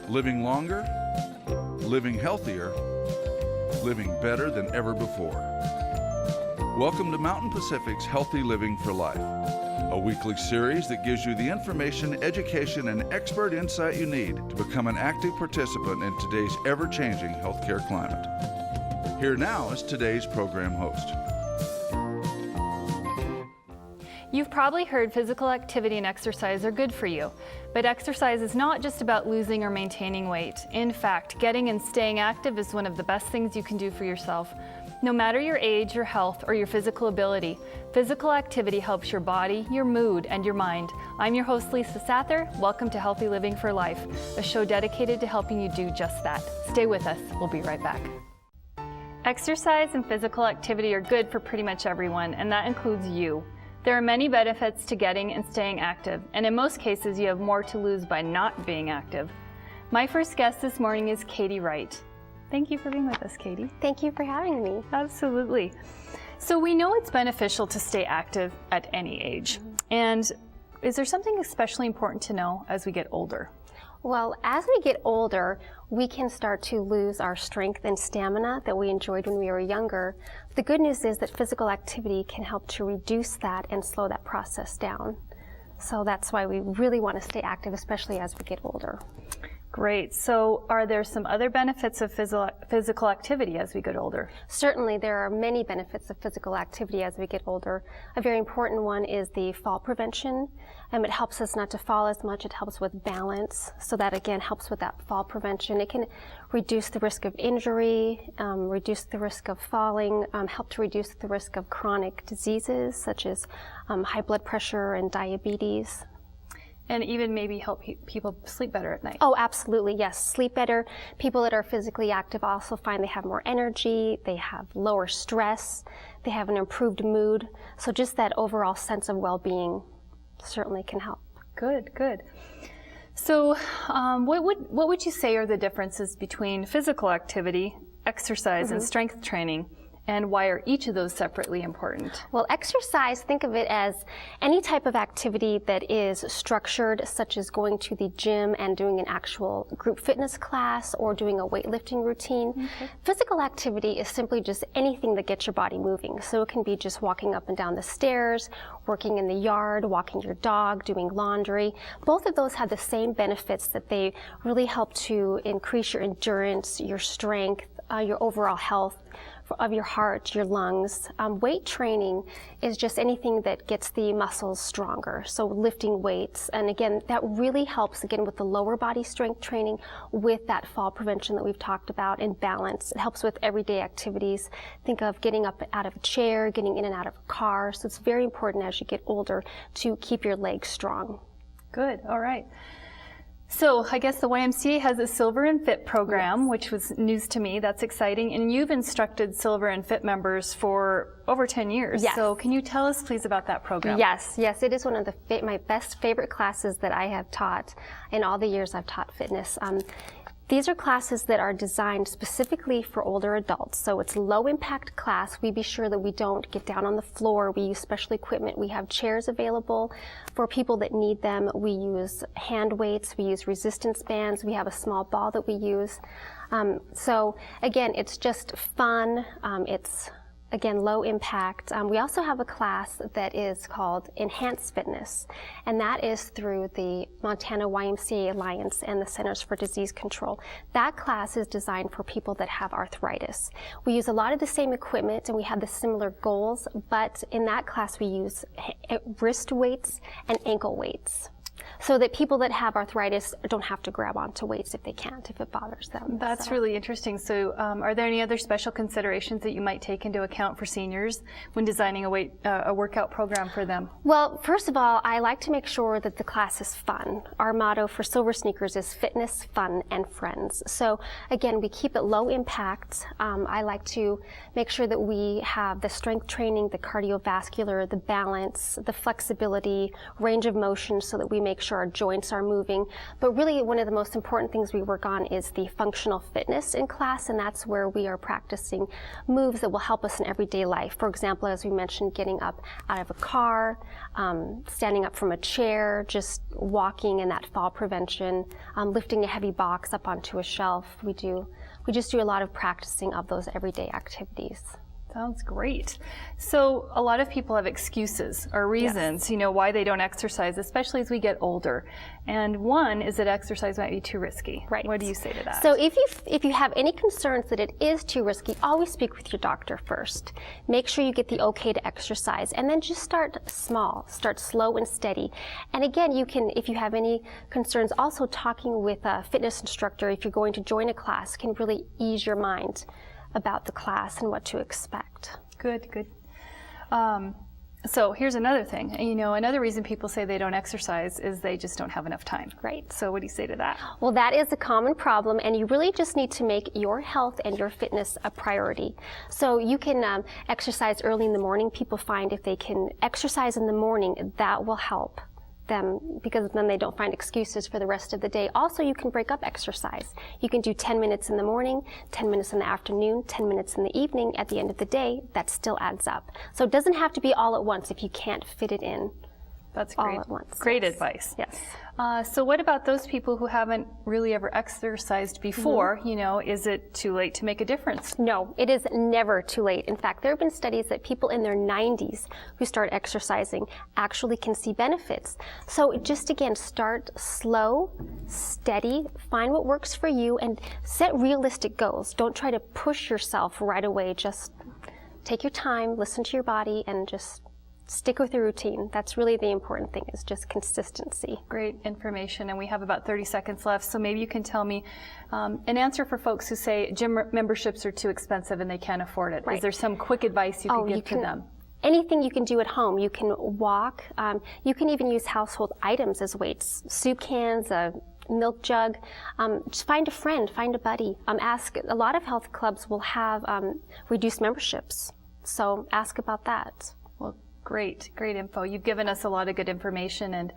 Living longer, living healthier, living better than ever before. Welcome to Mountain Pacific's Healthy Living for Life, a weekly series that gives you the information, education, and expert insight you need to become an active participant in today's ever-changing healthcare climate. Here now is today's program host. You've probably heard physical activity and exercise are good for you, but exercise is not just about losing or maintaining weight. In fact, getting and staying active is one of the best things you can do for yourself. No matter your age, your health, or your physical ability, physical activity helps your body, your mood, and your mind. I'm your host, Lisa Sather. Welcome to Healthy Living for Life, a show dedicated to helping you do just that. Stay with us. We'll be right back. Exercise and physical activity are good for pretty much everyone, and that includes you. There are many benefits to getting and staying active, and in most cases you have more to lose by not being active. My first guest this morning is Katie Wright. Thank you for being with us, Katie. Thank you for having me. Absolutely. So we know it's beneficial to stay active at any age. And is there something especially important to know as we get older? Well, as we get older, we can start to lose our strength and stamina that we enjoyed when we were younger. The good news is that physical activity can help to reduce that and slow that process down. So that's why we really want to stay active, especially as we get older. Great. So are there some other benefits of physical activity as we get older? Certainly, there are many benefits of physical activity as we get older. A very important one is the fall prevention. It helps us not to fall as much. It helps with balance. So that, again, helps with that fall prevention. It can reduce the risk of injury, reduce the risk of falling, help to reduce the risk of chronic diseases such as high blood pressure and diabetes. And even maybe help people sleep better at night. Oh, absolutely, yes. Sleep better. People that are physically active also find they have more energy, they have lower stress, they have an improved mood. So just that overall sense of well-being certainly can help. Good, good. So what would you say are the differences between physical activity, exercise, and strength training? And why are each of those separately important? Well, exercise, think of it as any type of activity that is structured, such as going to the gym and doing an actual group fitness class or doing a weightlifting routine. Okay. Physical activity is simply just anything that gets your body moving. So it can be just walking up and down the stairs, working in the yard, walking your dog, doing laundry. Both of those have the same benefits, that they really help to increase your endurance, your strength, your overall health of your heart, your lungs. Weight training is just anything that gets the muscles stronger. So lifting weights, and again, that really helps again with the lower body strength training, with that fall prevention that we've talked about, and balance. It helps with everyday activities. Think of getting up out of a chair, getting in and out of a car. So it's very important as you get older to keep your legs strong. Good, all right. So I guess the YMCA has a Silver and Fit program, which was news to me. That's exciting. And you've instructed Silver and Fit members for over 10 years. Yes. So can you tell us, please, about that program? Yes, it is one of my best favorite classes that I have taught in all the years I've taught fitness. These are classes that are designed specifically for older adults. So it's low impact class. We be sure that we don't get down on the floor. We use special equipment. We have chairs available for people that need them. We use hand weights. We use resistance bands. We have a small ball that we use. So again, it's just fun. It's again, low impact. We also have a class that is called Enhanced Fitness, and that is through the Montana YMCA Alliance and the Centers for Disease Control. That class is designed for people that have arthritis. We use a lot of the same equipment and we have the similar goals, but in that class we use wrist weights and ankle weights, so that people that have arthritis don't have to grab onto weights if they can't, if it bothers them. That's really interesting. So are there any other special considerations that you might take into account for seniors when designing a workout program for them? Well, first of all, I like to make sure that the class is fun. Our motto for Silver Sneakers is fitness, fun, and friends. So again, we keep it low impact. I like to make sure that we have the strength training, the cardiovascular, the balance, the flexibility, range of motion, so that we make sure sure our joints are moving. But really one of the most important things we work on is the functional fitness in class, and that's where we are practicing moves that will help us in everyday life. For example, as we mentioned, getting up out of a car, standing up from a chair, just walking and that fall prevention, lifting a heavy box up onto a shelf. We just do a lot of practicing of those everyday activities. Sounds great. So a lot of people have excuses or reasons, you know, why they don't exercise, especially as we get older. And one is that exercise might be too risky. Right. What do you say to that? So if you have any concerns that it is too risky, always speak with your doctor first. Make sure you get the okay to exercise, and then just start small, start slow and steady. And again, you can, if you have any concerns, also talking with a fitness instructor if you're going to join a class can really ease your mind about the class and what to expect. Good, good. So here's another thing. You know, another reason people say they don't exercise is they just don't have enough time. Right. So what do you say to that? Well, that is a common problem, and you really just need to make your health and your fitness a priority. So you can exercise early in the morning. People find if they can exercise in the morning, that will help them, because then they don't find excuses for the rest of the day. Also, you can break up exercise. You can do 10 minutes in the morning, 10 minutes in the afternoon, 10 minutes in the evening. At the end of the day, that still adds up. So it doesn't have to be all at once if you can't fit it in. That's great. All at once. Great Yes. advice. Yes. So what about those people who haven't really ever exercised before? You know, is it too late to make a difference? No, it is never too late. In fact, there have been studies that people in their 90s who start exercising actually can see benefits. So just again, start slow, steady, find what works for you, and set realistic goals. Don't try to push yourself right away. Just take your time, listen to your body, and just stick with your routine. That's really the important thing, is just consistency. Great information, and we have about 30 seconds left, so maybe you can tell me an answer for folks who say gym memberships are too expensive and they can't afford it. Right. Is there some quick advice you could give to them? Anything you can do at home. You can walk. You can even use household items as weights. Soup cans, a milk jug. Just find a friend, find a buddy. Ask. A lot of health clubs will have reduced memberships, so ask about that. Well, great info. You've given us a lot of good information,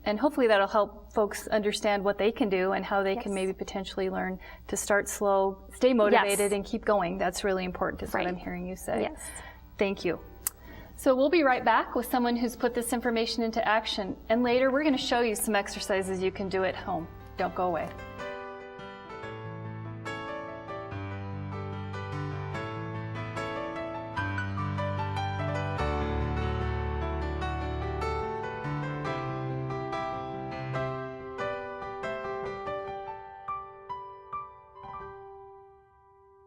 and hopefully that'll help folks understand what they can do and how they can maybe potentially learn to start slow, stay motivated, and keep going. That's really important, is what I'm hearing you say. Yes. Thank you. So we'll be right back with someone who's put this information into action, and later we're going to show you some exercises you can do at home. Don't go away.